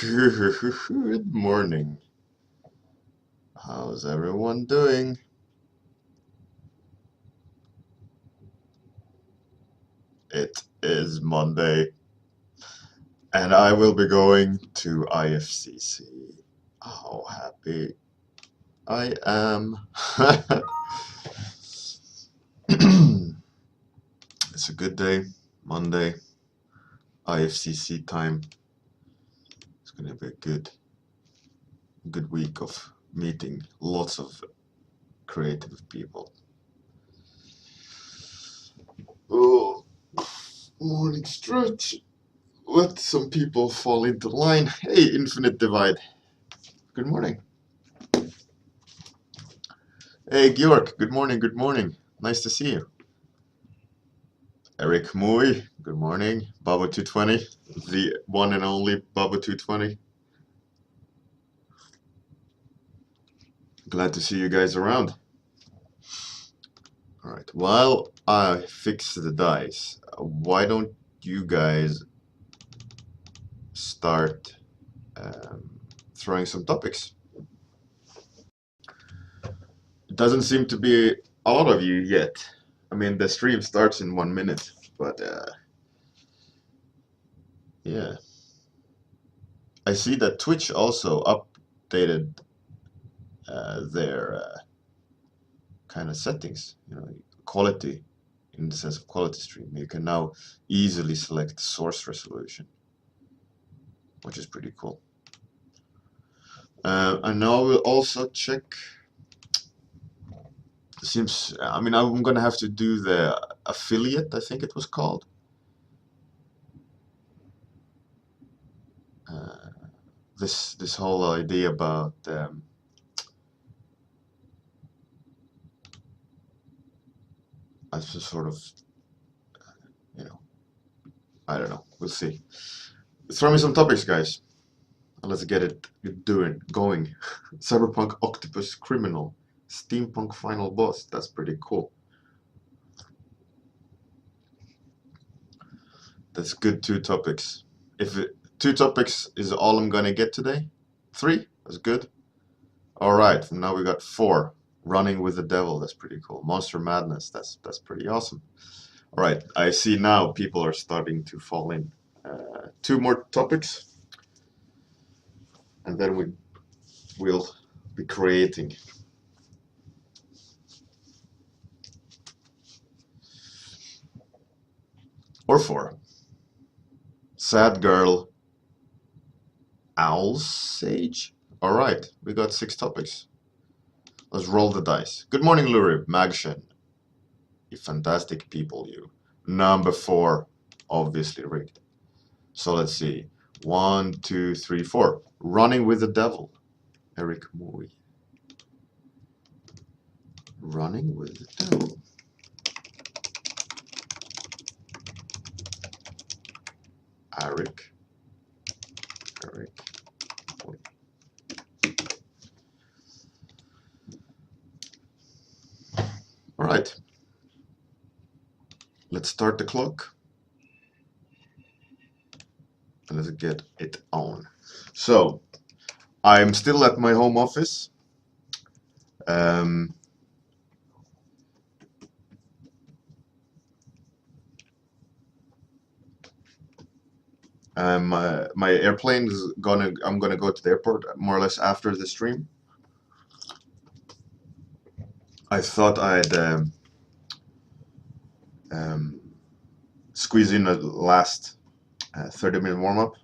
Good morning. How's everyone doing? It is Monday, and I will be going to IFCC. How happy I am. It's a good day, Monday, IFCC time. It's gonna be a good week of meeting lots of creative people. Oh, morning stretch. Let some people fall into line. Hey, Infinite Divide. Good morning. Hey, Georg. Good morning. Good morning. Nice to see you. Eric Mui. Good morning. Baba220. The one and only Baba220. Glad to see you guys around. All right. While I fix the dice, why don't you guys start throwing some topics? It doesn't seem to be a lot of you yet. I mean, the stream starts in 1 minute, but yeah. I see that Twitch also updated their kind of settings, quality, in the sense of quality stream. You can now easily select source resolution, which is pretty cool. And now we'll also check. Seems, I mean, I'm gonna have to do the affiliate, I think it was called. This whole idea about as a sort of, I don't know. We'll see. Throw me some topics, guys. Let's get it going. Cyberpunk Octopus Criminal. Steampunk Final Boss. That's pretty cool. That's good 2 topics. If 2 topics is all I'm gonna get today, 3, that's good. All right, now we got 4. Running with the Devil, that's pretty cool. Monster Madness, that's pretty awesome. All right, I see now people are starting to fall in. 2 more topics, and then we'll be creating. Or 4. Sad Girl, Owl Sage. All right, we got 6 topics. Let's roll the dice. Good morning, Lurib, Magshen. You fantastic people, you. Number 4, obviously rigged. So let's see. 1, 2, 3, 4. Running with the Devil, Eric Mui. Running with the Devil. Eric. Mui. All right. Let's start the clock. And let's get it on. So, I'm still at my home office. My airplane is I'm gonna go to the airport more or less after the stream. I thought I'd squeeze in a last 30-minute warm-up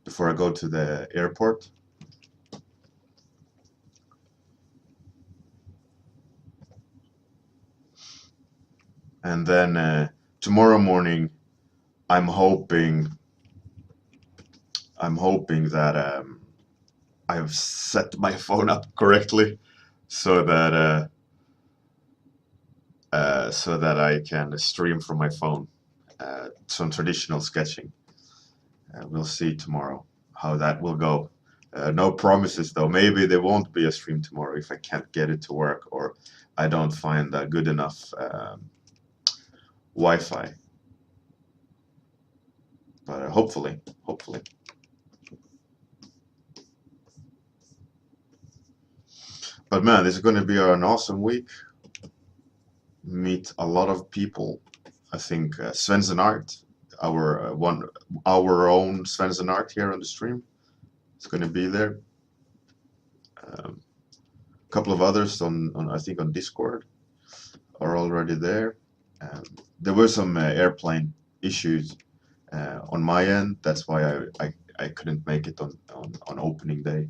before I go to the airport. And then tomorrow morning, I'm hoping that I have set my phone up correctly so that I can stream from my phone some traditional sketching. We'll see tomorrow how that will go. No promises though. Maybe there won't be a stream tomorrow if I can't get it to work or I don't find a good enough Wi-Fi. But hopefully. But man, this is going to be an awesome week. Meet a lot of people. I think Svensson Art, our own Svensson Art here on the stream, is going to be there. A couple of others on I think on Discord are already there. There were some airplane issues on my end. That's why I couldn't make it on opening day.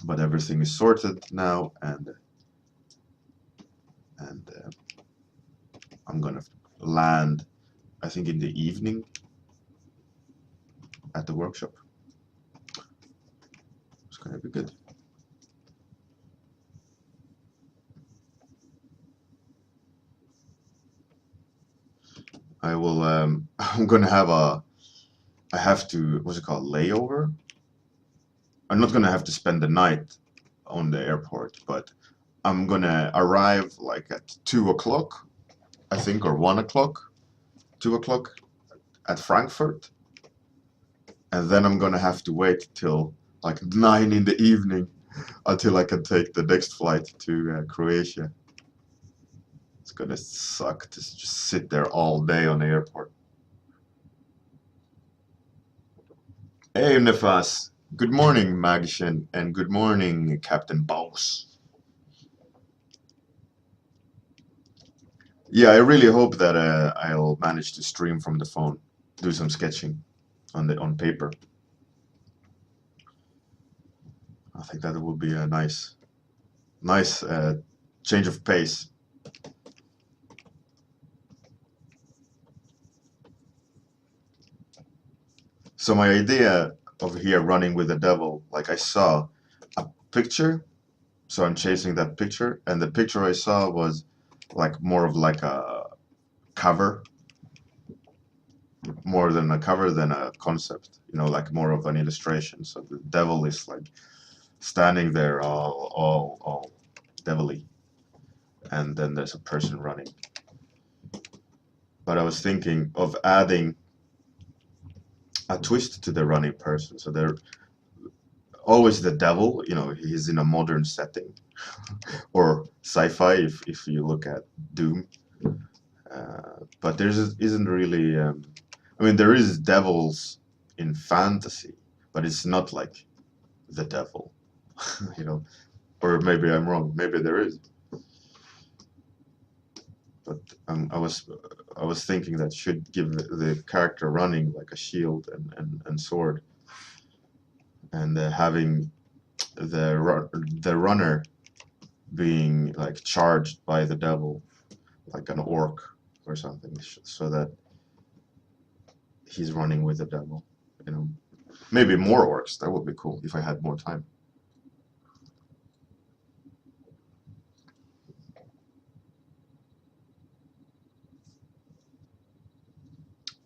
But everything is sorted now, and I'm gonna land, I think, in the evening at the workshop. It's gonna be good. I will. I'm gonna have I have to. What's it called? Layover. I'm not gonna have to spend the night on the airport, but I'm gonna arrive like at 2 o'clock, I think, or 1 o'clock, 2 o'clock at Frankfurt, and then I'm gonna have to wait till like 9 in the evening until I can take the next flight to Croatia. It's gonna suck to just sit there all day on the airport. Hey Nefas, good morning Magshen, and good morning Captain Boss. Yeah, I really hope that I'll manage to stream from the phone, do some sketching on paper. I think that will be a nice change of pace. So my idea of here running with the devil, like I saw a picture, so I'm chasing that picture, and the picture I saw was like more of like a cover, more than a cover than a concept, you know, like more of an illustration. So the devil is like standing there all devilly, and then there's a person running. But I was thinking of adding a twist to the running person, so they're always the devil, you know, he's in a modern setting, or sci-fi if you look at Doom. But there isn't really. I mean, there is devils in fantasy, but it's not like the devil, you know. Or maybe I'm wrong. Maybe there is. But I was thinking that should give the character running like a shield and sword, and having the runner being like charged by the devil, like an orc or something, so that he's running with the devil, you know. Maybe more orcs. That would be cool if I had more time.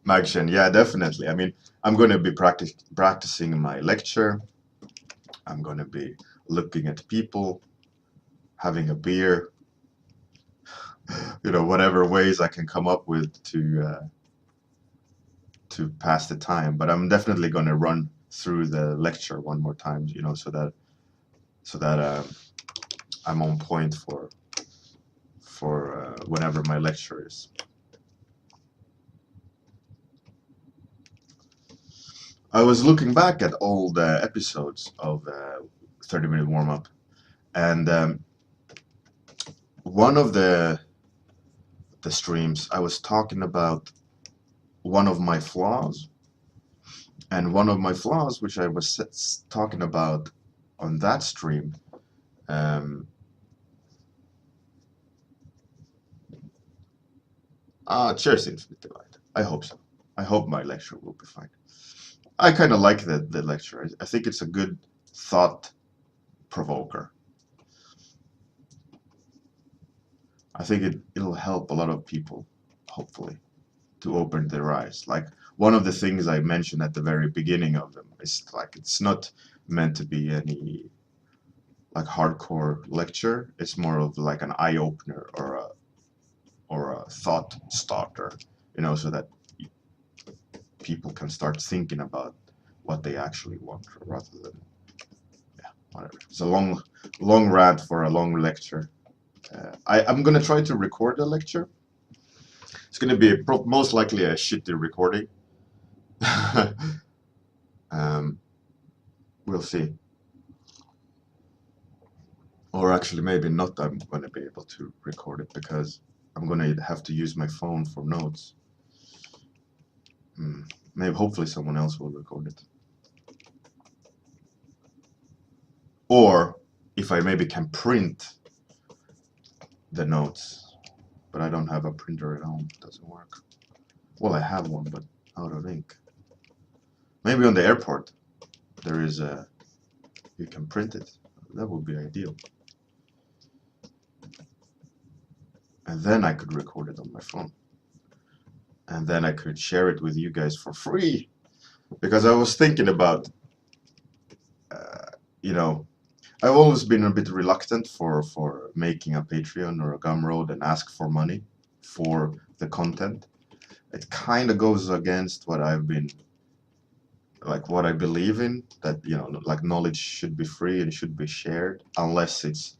Magshen, yeah, definitely. I mean, I'm going to be practicing my lecture. I'm going to be looking at people, having a beer, you know, whatever ways I can come up with to pass the time. But I'm definitely going to run through the lecture one more time, you know, so that I'm on point for whenever my lecture is. I was looking back at old episodes of 30-minute warm-up, and one of the streams I was talking about one of my flaws, and one of my flaws which I was talking about on that stream, cheers Infinite Divide. I hope so. I hope my lecture will be fine. I kind of like the lecture. I think it's a good thought provoker. I think it'll help a lot of people, hopefully, to open their eyes. Like one of the things I mentioned at the very beginning of them is like it's not meant to be any like hardcore lecture. It's more of like an eye opener or a thought starter, you know, so that people can start thinking about what they actually want rather than, yeah. whatever. It's a long rant for a long lecture. I'm gonna try to record the lecture. It's gonna be most likely a shitty recording. We'll see. Or actually, maybe not. I'm gonna be able to record it because I'm gonna have to use my phone for notes. Maybe, hopefully, someone else will record it. Or if I maybe can print the notes, but I don't have a printer at home. It doesn't work. Well, I have one, but out of ink. Maybe on the airport there is a, you can print it. That would be ideal. And then I could record it on my phone. And then I could share it with you guys for free. Because I was thinking about, you know, I've always been a bit reluctant for making a Patreon or a Gumroad and ask for money for the content. It kind of goes against what I've been, like what I believe in, that, you know, like knowledge should be free and should be shared unless it's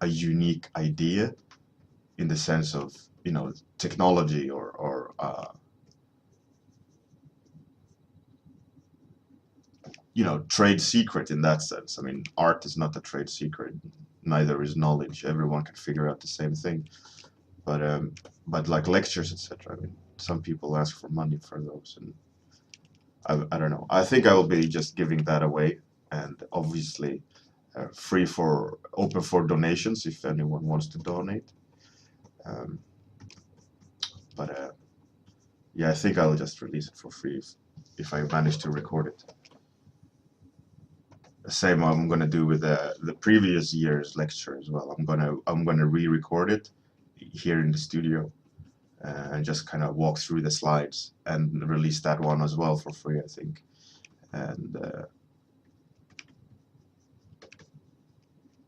a unique idea in the sense of, you know, technology or you know, trade secret in that sense. I mean, art is not a trade secret, neither is knowledge. Everyone can figure out the same thing. But like lectures, etc. I mean, some people ask for money for those, and I don't know. I think I will be just giving that away, and obviously free for open for donations if anyone wants to donate. But yeah, I think I'll just release it for free if I manage to record it. The same I'm gonna do with the previous year's lecture as well. I'm gonna re-record it here in the studio and just kind of walk through the slides and release that one as well for free, I think. And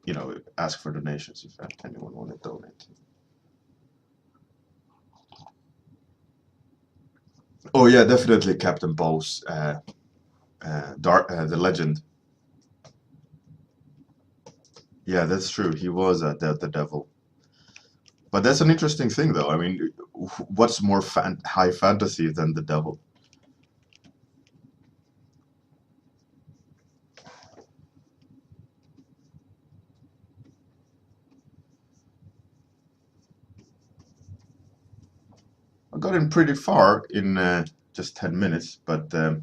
you know, ask for donations if anyone want to donate. Oh yeah, definitely Captain Bowes, the legend. Yeah, that's true. He was the devil. But that's an interesting thing, though. I mean, what's more high fantasy than the devil? I got in pretty far in just 10 minutes, but I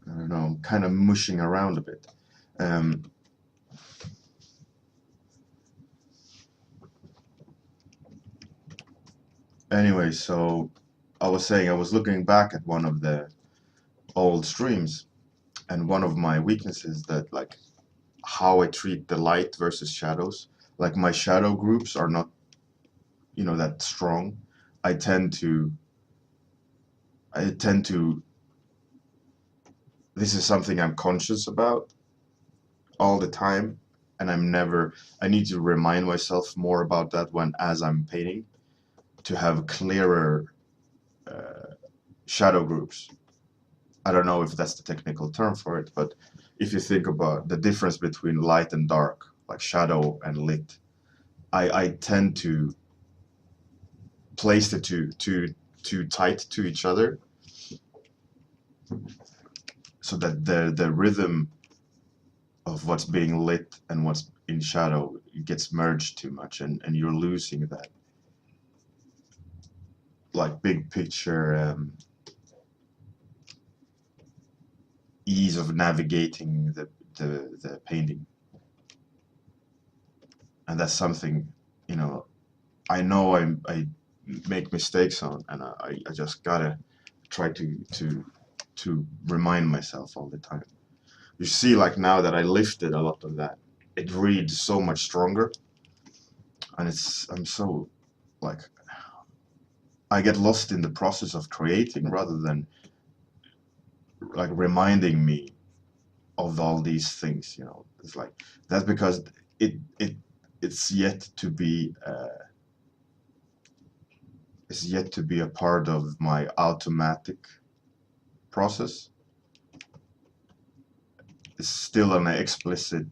don't know, I'm kind of mushing around a bit. Anyway, so I was saying I was looking back at one of the old streams, and one of my weaknesses that, like, how I treat the light versus shadows. Like, my shadow groups are not, you know, that strong. I tend to this is something I'm conscious about all the time, and I need to remind myself more about that as I'm painting, to have clearer shadow groups. I don't know if that's the technical term for it, but if you think about the difference between light and dark, like shadow and lit, I tend to place the too tight to each other, so that the rhythm of what's being lit and what's in shadow gets merged too much, and you're losing that, like, big picture ease of navigating the painting. And that's something, you know I make mistakes on, and I just gotta try to remind myself all the time. You see, like, now that I lifted a lot of that, it reads so much stronger, and I'm so, like, I get lost in the process of creating rather than, like, reminding me of all these things. It's like, that's because it's yet to be a part of my automatic process. is still an explicit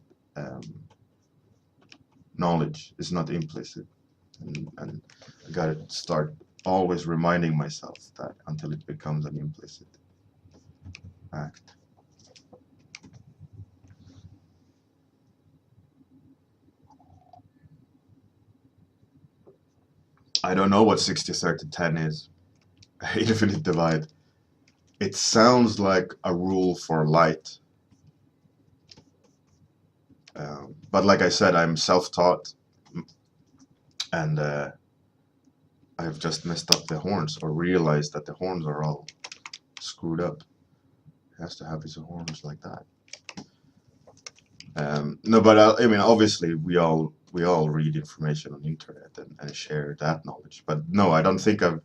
knowledge. It's not implicit, and I gotta start always reminding myself that until it becomes an implicit act. I don't know what 60-30-10 is. Infinite divide. It sounds like a rule for light. But like I said, I'm self-taught, and I've just messed up the horns, or realized that the horns are all screwed up. It has to have his horns like that. No, but I mean, obviously, we all read information on the internet and share that knowledge. But no, I don't think I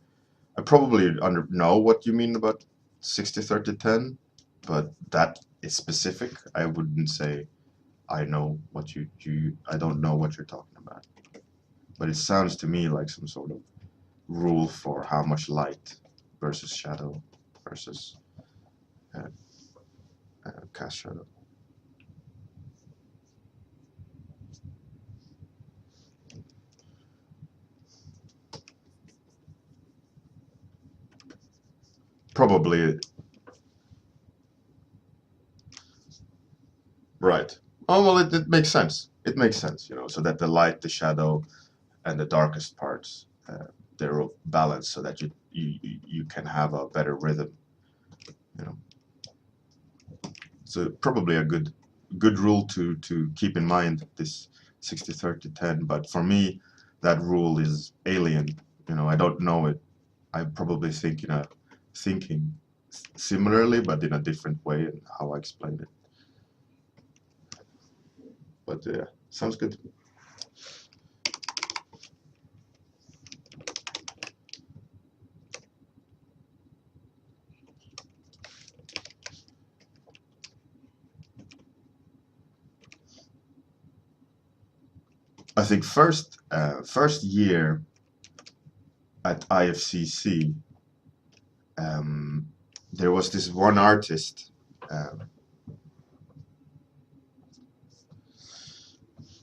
probably know what you mean about 60-30-10, but that is specific. I wouldn't say I know what I don't know what you're talking about. But it sounds to me like some sort of rule for how much light versus shadow versus cast shadow. Probably. Right. Oh, well, it makes sense. It makes sense, you know, so that the light, the shadow, and the darkest parts, they're all balanced, so that you can have a better rhythm, you know. So probably a good rule to keep in mind, this 60-30-10. But for me, that rule is alien. You know, I don't know it. I probably thinking similarly, but in a different way, and how I explain it. But yeah, sounds good. I think first year at IFCC, there was this one artist,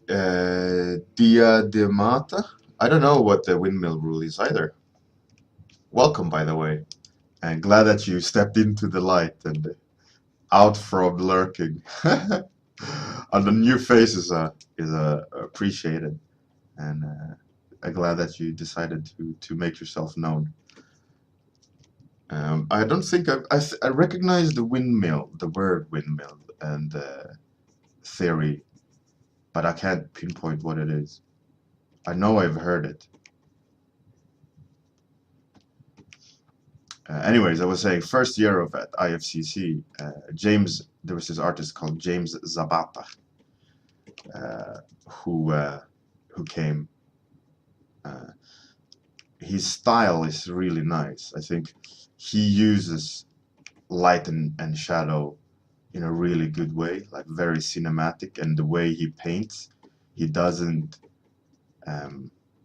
Dia de Mata. I don't know what the windmill rule is either. Welcome, by the way, and glad that you stepped into the light and out from lurking. And the new face is appreciated, and I'm glad that you decided to make yourself known. I don't think I recognize the windmill, the word windmill, and theory, but I can't pinpoint what it is. I know I've heard it. Anyways, I was saying, first year of at IFCC, there was this artist called James Zapata, who came. His style is really nice. I think he uses light and shadow in a really good way, like very cinematic, and the way he paints, he doesn't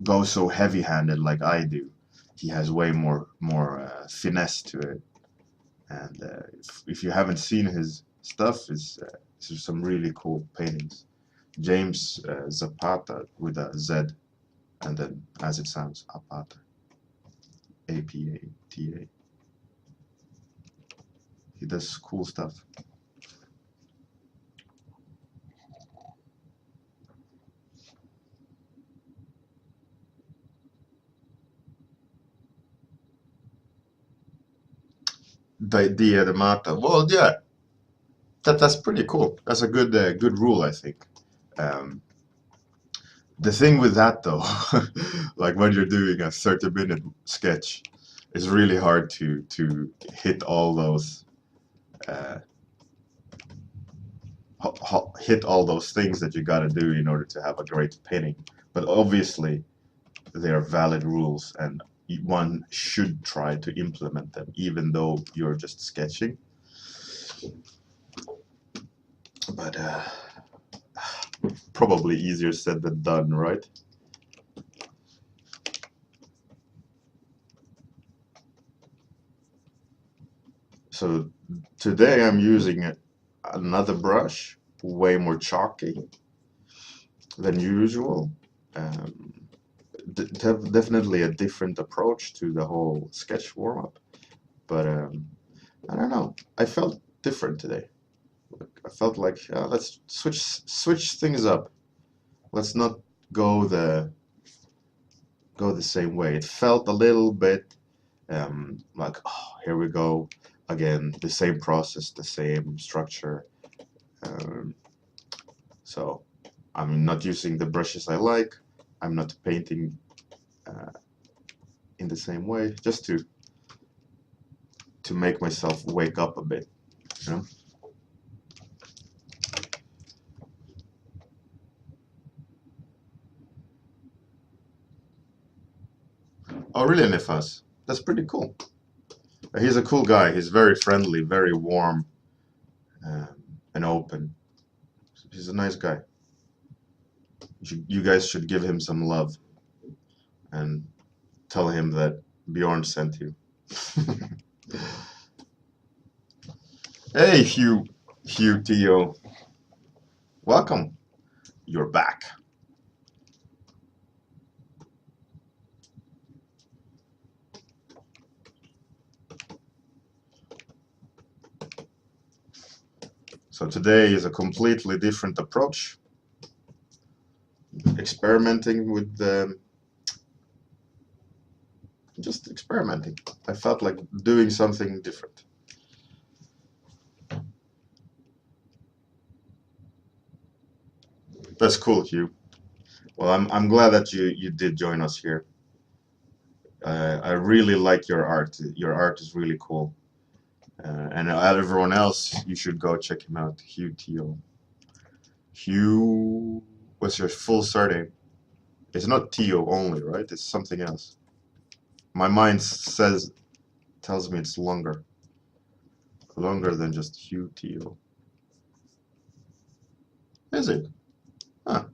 go so heavy-handed like I do. He has way more finesse to it, and if you haven't seen his stuff, there's some really cool paintings. James Zapata with a Z, and then as it sounds, Apata, Apata. He does cool stuff. The Mata. Well, yeah, that's pretty cool. That's a good rule, I think. Um, the thing with that though, like when you're doing a 30-minute sketch, it's really hard to hit all those hit all those things that you got to do in order to have a great painting. But obviously, they are valid rules, and one should try to implement them, even though you're just sketching. But probably easier said than done, right? So today I'm using another brush, way more chalky than usual. Definitely a different approach to the whole sketch warm-up, but I don't know. I felt different today. I felt like let's switch things up. Let's not go the same way. It felt a little bit like, oh, here we go again, the same process, the same structure. Um, so I'm not using the brushes I like. I'm not painting in the same way, just to make myself wake up a bit, you know. Oh, really, Nifas? That's pretty cool. He's a cool guy. He's very friendly, very warm, um, and open. He's a nice guy. You guys should give him some love and tell him that Bjorn sent you. Hey, Hugh Tio. Welcome. You're back. So today is a completely different approach. Experimenting with just experimenting. I felt like doing something different. That's cool, Hugh. Well, I'm glad that you did join us here. I really like your art. Your art is really cool. And everyone else, you should go check him out. Hugh Tio. Hugh, what's your full surname? It's not Tio only, right? It's something else. My mind tells me it's longer than just Hugh Tio. Is it? Huh.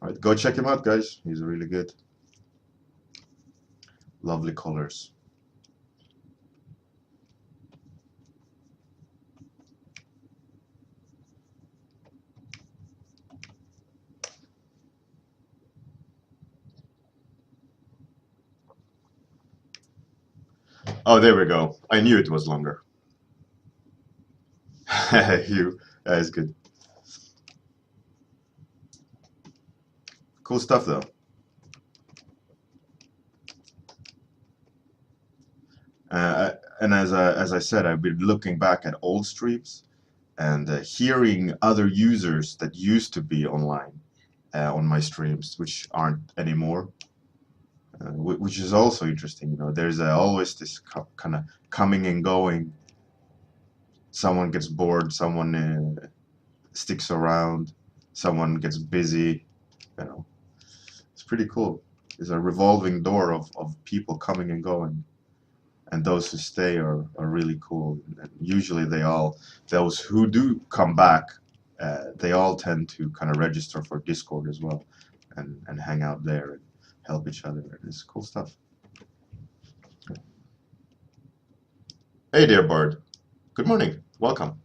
All right, go check him out, guys. He's really good. Lovely colors. Oh, there we go. I knew it was longer. Hugh, that is good. Cool stuff, though. And as I said, I've been looking back at old streams and hearing other users that used to be online on my streams, which aren't anymore, which is also interesting. You know, there's always this kind of coming and going. Someone gets bored, someone sticks around, someone gets busy. You know, it's pretty cool. It's a revolving door of people coming and going. And those who stay are really cool. And usually those who do come back, they all tend to kind of register for Discord as well and hang out there and help each other. It's cool stuff. Hey there, Bard. Good morning. Welcome.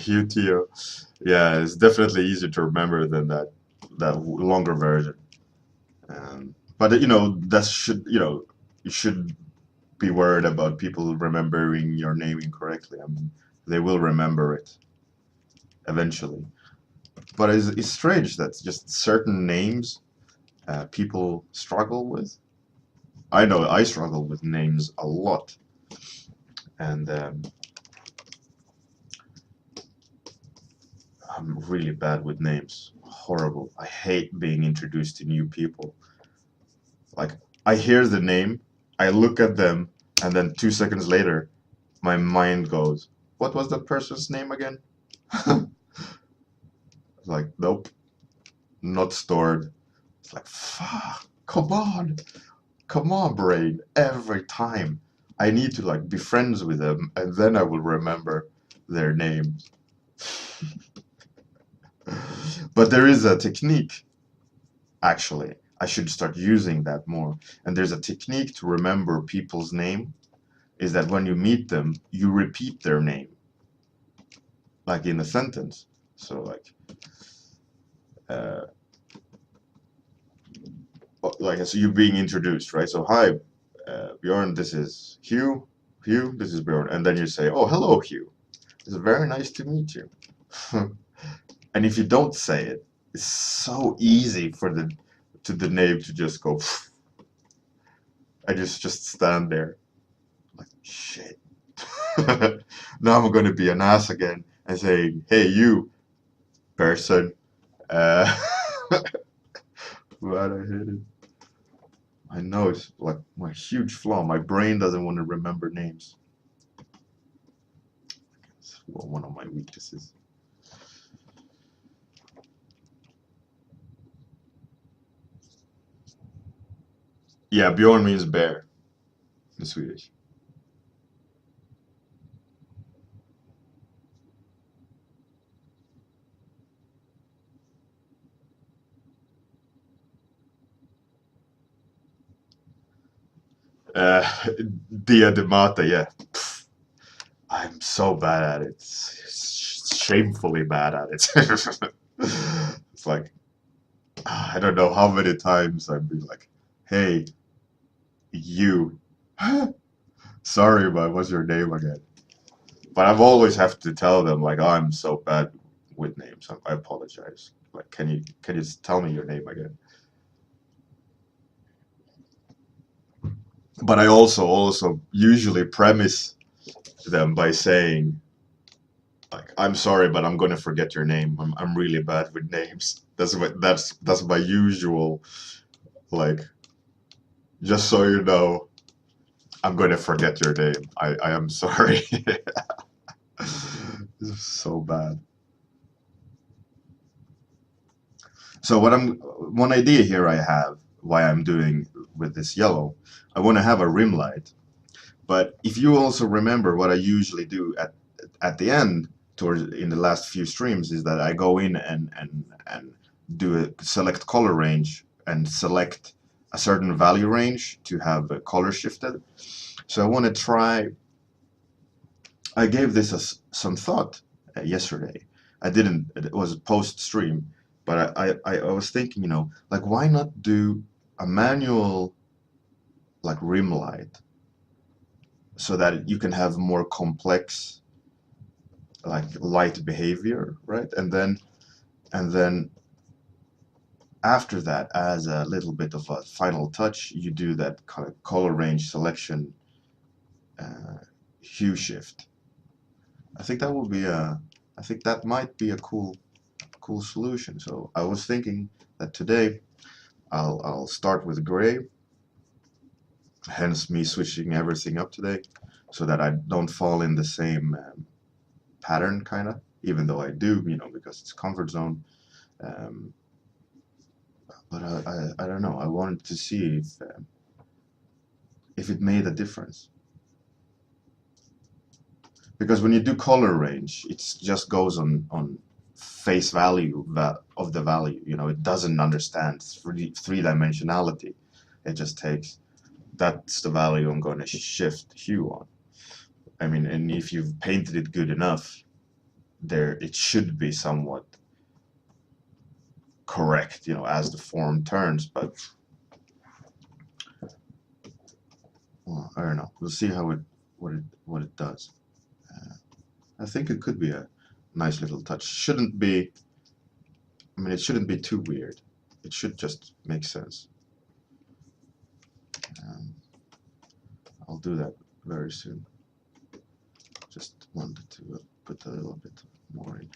UTO. Yeah, it's definitely easier to remember than that longer version. But you know, you should be worried about people remembering your name incorrectly. I mean, they will remember it eventually. But it's strange that just certain names people struggle with. I know I struggle with names a lot, and I'm really bad with names. Horrible. I hate being introduced to new people. Like, I hear the name, I look at them, and then 2 seconds later, my mind goes, "What was that person's name again?" Like, nope, not stored. It's like, fuck, come on. Come on, brain. Every time I need to like be friends with them, and then I will remember their name. But there is a technique, actually. I should start using that more. And there's a technique to remember people's name, is that when you meet them, you repeat their name, like in a sentence. So uh, so you're being introduced, right? So hi, Bjorn, this is Hugh. Hugh, this is Bjorn. And then you say, oh, hello, Hugh. It's very nice to meet you. And if you don't say it, it's so easy for the name to just go. I just stand there like shit. Now I'm gonna be an ass again and say, hey, you person. Uh, Glad I hit it. I know it's like my huge flaw. My brain doesn't want to remember names. It's one of my weaknesses. Yeah, Bjorn means bear in Swedish. Uh, Dia de Mata, yeah. Pff, I'm so bad at it. Shamefully bad at it. It's like, I don't know how many times I'd be like, hey, you. Sorry, but what's your name again? But I've always have to tell them like, oh, I'm so bad with names. I apologize. Like, can you tell me your name again? But I also usually premise them by saying like, I'm sorry, but I'm gonna forget your name. I'm really bad with names. That's my usual like. Just so you know, I'm gonna forget your name. I am sorry. This is so bad. So one idea here I have why I'm doing with this yellow. I want to have a rim light, but if you also remember what I usually do at the end towards in the last few streams is that I go in and do a select color range and select a certain value range to have color shifted. So I want to try. I gave this some thought yesterday. I didn't. It was post stream, but I was thinking, like why not do a manual like rim light so that you can have more complex like light behavior, right? And then after that, as a little bit of a final touch, you do that kind of color range selection uh, hue shift. I think that will be a. I think that might be a cool solution. So I was thinking that today I'll start with gray, hence me switching everything up today, so that I don't fall in the same pattern kind of. Even though I do, because it's comfort zone. Um, but I don't know. I wanted to see if it made a difference. Because when you do color range, it just goes on face value of the value. It doesn't understand three dimensionality. It just takes that's the value I'm going to shift hue on. I mean, and if you've painted it good enough, there it should be somewhat correct, as the form turns. But well, I don't know. We'll see what it does. I think it could be a nice little touch. Shouldn't be. I mean, it shouldn't be too weird. It should just make sense. Um, I'll do that very soon. Just wanted to put a little bit more in.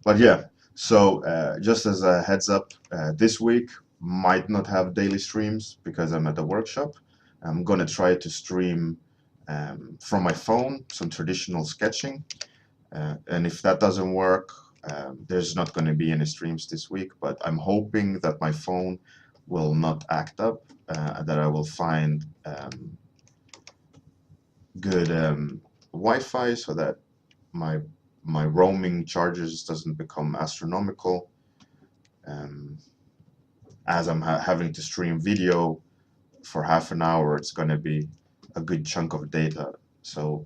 But yeah, so just as a heads up, this week might not have daily streams because I'm at a workshop. I'm gonna try to stream from my phone some traditional sketching, and if that doesn't work, there's not going to be any streams this week. But I'm hoping that my phone will not act up, that I will find good Wi-Fi so that my roaming charges doesn't become astronomical. As I'm having to stream video for half an hour, it's going to be a good chunk of data. So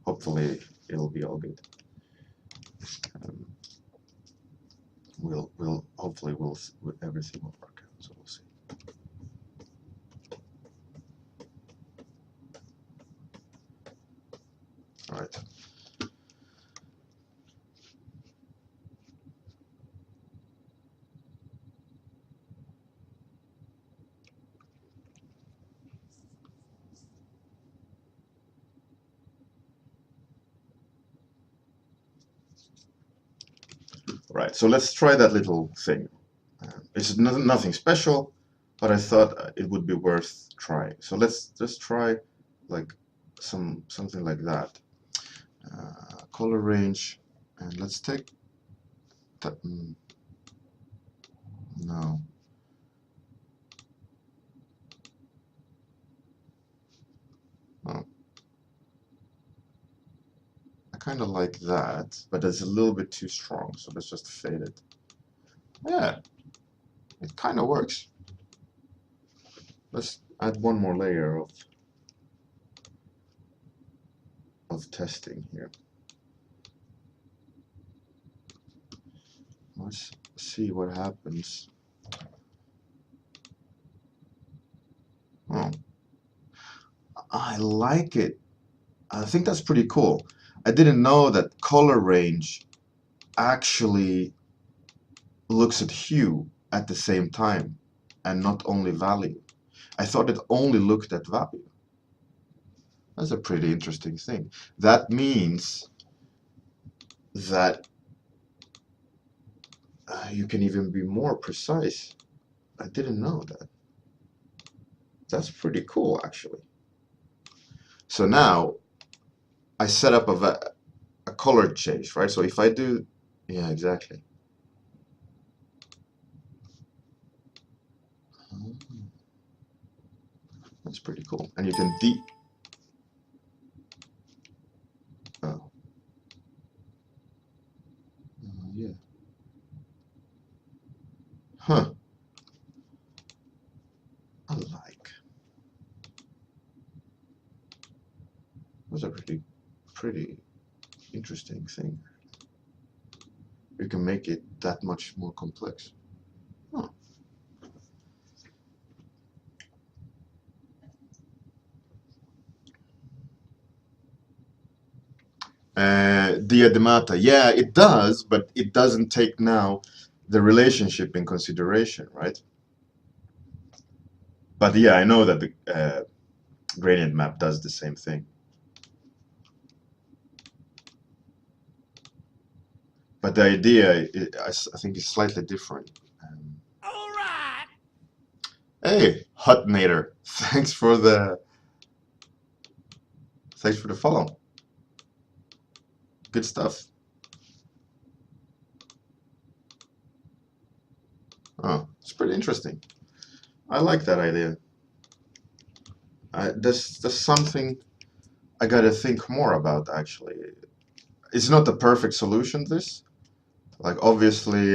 hopefully it'll be all good. Hopefully everything will work out. So we'll see. All right. Right, so let's try that little thing. It's nothing special, but I thought it would be worth trying. So let's just try like something like that. Color range, and let's take that. No. Oh. I kind of like that, but it's a little bit too strong, so let's just fade it. Yeah, it kind of works. Let's add one more layer of testing here. Let's see what happens. Oh, I like it. I think that's pretty cool. I didn't know that color range actually looks at hue at the same time and not only value. I thought it only looked at value. That's a pretty interesting thing. That means that you can even be more precise. I didn't know that. That's pretty cool, actually. So now I set up a color change, right? So if I do, yeah, exactly. That's pretty cool. And you can oh. Yeah. Huh. I like. That's a pretty interesting thing. You can make it that much more complex. Huh. Diademata, yeah, it does, but it doesn't take now the relationship in consideration, right? But yeah, I know that the gradient map does the same thing. But the idea, I think, is slightly different. All right. Hey, Hutnator, thanks for the follow. Good stuff. Oh, it's pretty interesting. I like that idea. There's something I gotta think more about, actually. It's not the perfect solution, this. Like, obviously,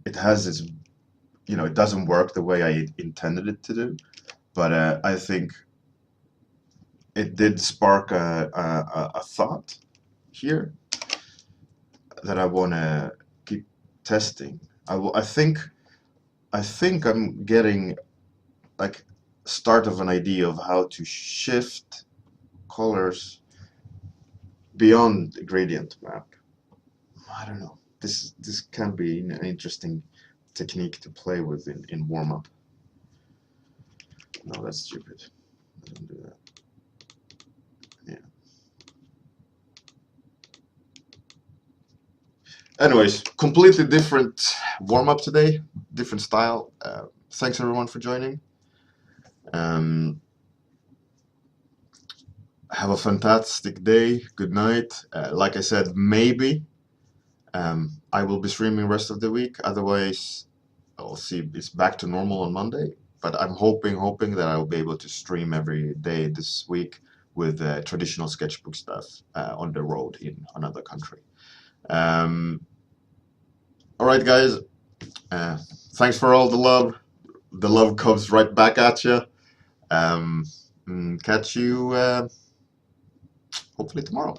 it has its, it doesn't work the way I intended it to do. But I think it did spark a thought here that I want to keep testing. I think I'm getting like start of an idea of how to shift colors beyond the gradient map. I don't know. This can be an interesting technique to play with in warm-up. No, that's stupid. I don't do that. Yeah. Anyways, completely different warm-up today, different style. Thanks everyone for joining. Have a fantastic day. Good night. Like I said, maybe I will be streaming rest of the week. Otherwise, I'll see it's back to normal on Monday. But I'm hoping that I'll be able to stream every day this week with traditional sketchbook stuff on the road in another country. All right, guys. Thanks for all the love. The love comes right back at you. Catch you hopefully tomorrow.